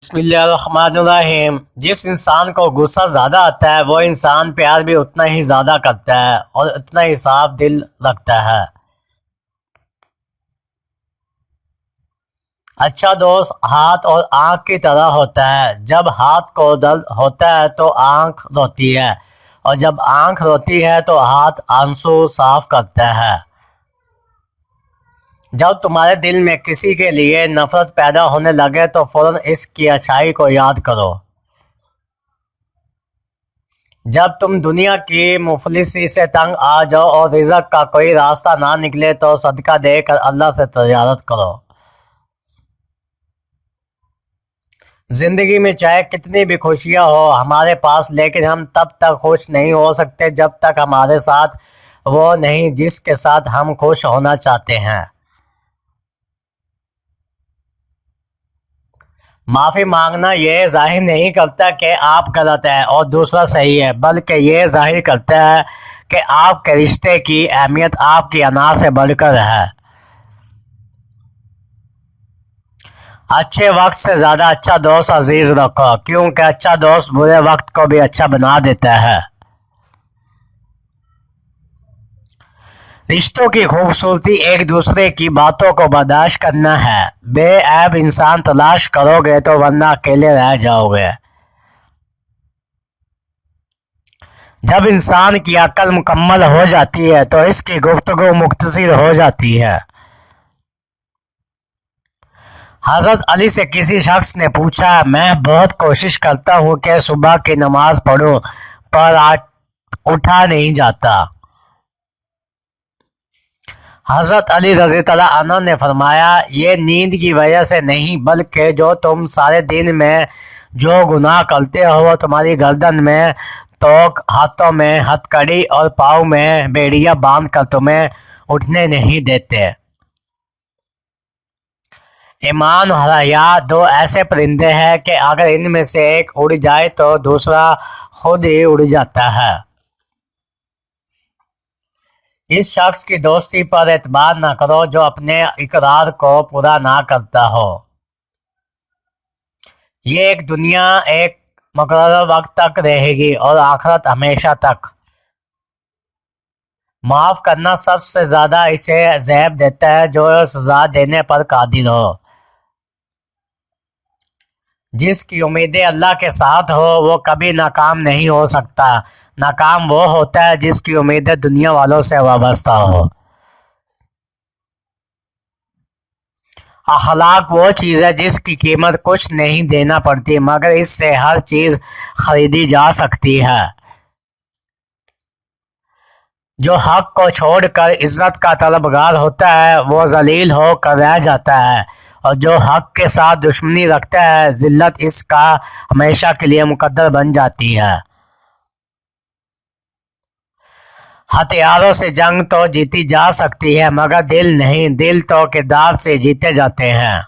بسم اللہ الرحمن الرحیم۔ جس انسان کو غصہ زیادہ آتا ہے وہ انسان پیار بھی اتنا ہی زیادہ کرتا ہے اور اتنا ہی صاف دل رکھتا ہے۔ اچھا دوست ہاتھ اور آنکھ کی طرح ہوتا ہے۔ جب ہاتھ کو درد ہوتا ہے تو آنکھ روتی ہے، اور جب آنکھ روتی ہے تو ہاتھ آنسو صاف کرتا ہے۔ جب تمہارے دل میں کسی کے لیے نفرت پیدا ہونے لگے تو فوراً اس کی اچھائی کو یاد کرو۔ جب تم دنیا کی مفلسی سے تنگ آ جاؤ اور رزق کا کوئی راستہ نہ نکلے تو صدقہ دے کر اللہ سے تجارت کرو۔ زندگی میں چاہے کتنی بھی خوشیاں ہو ہمارے پاس، لیکن ہم تب تک خوش نہیں ہو سکتے جب تک ہمارے ساتھ وہ نہیں جس کے ساتھ ہم خوش ہونا چاہتے ہیں۔ معافی مانگنا یہ ظاہر نہیں کرتا کہ آپ غلط ہیں اور دوسرا صحیح ہے، بلکہ یہ ظاہر کرتا ہے کہ آپ کے رشتے کی اہمیت آپ کی انا سے بڑھ کر ہے۔ اچھے وقت سے زیادہ اچھا دوست عزیز رکھو، کیونکہ اچھا دوست برے وقت کو بھی اچھا بنا دیتا ہے۔ رشتوں کی خوبصورتی ایک دوسرے کی باتوں کو برداشت کرنا ہے۔ بے عیب انسان تلاش کرو گے تو ورنہ اکیلے رہ جاؤ گے۔ جب انسان کی عقل مکمل ہو جاتی ہے تو اس کی گفتگو مختصر ہو جاتی ہے۔ حضرت علی سے کسی شخص نے پوچھا، میں بہت کوشش کرتا ہوں کہ صبح کی نماز پڑھوں پر اٹھا نہیں جاتا۔ حضرت علی رضی اللہ عنہ نے فرمایا، یہ نیند کی وجہ سے نہیں بلکہ جو تم سارے دن میں جو گناہ کرتے ہو وہ تمہاری گردن میں توق، ہاتھوں میں ہتھ کڑی اور پاؤں میں بیڑیاں باندھ کر تمہیں اٹھنے نہیں دیتے۔ ایمان اور حیا دو ایسے پرندے ہیں کہ اگر ان میں سے ایک اڑ جائے تو دوسرا خود ہی اڑ جاتا ہے۔ اس شخص کی دوستی پر اعتبار نہ کرو جو اپنے اقرار کو پورا نہ کرتا ہو۔ یہ ایک دنیا ایک مقررہ وقت تک رہے گی اور آخرت ہمیشہ تک۔ معاف کرنا سب سے زیادہ اسے زیب دیتا ہے جو سزا دینے پر قادر ہو۔ جس کی امیدیں اللہ کے ساتھ ہو وہ کبھی ناکام نہیں ہو سکتا۔ ناکام وہ ہوتا ہے جس کی امیدیں دنیا والوں سے وابستہ ہو۔ اخلاق وہ چیز ہے جس کی قیمت کچھ نہیں دینا پڑتی مگر اس سے ہر چیز خریدی جا سکتی ہے۔ جو حق کو چھوڑ کر عزت کا طلبگار ہوتا ہے وہ ذلیل ہو کر رہ جاتا ہے، اور جو حق کے ساتھ دشمنی رکھتا ہے ذلت اس کا ہمیشہ کے لیے مقدر بن جاتی ہے۔ ہتھیاروں سے جنگ تو جیتی جا سکتی ہے مگر دل نہیں، دل تو کردار سے جیتے جاتے ہیں۔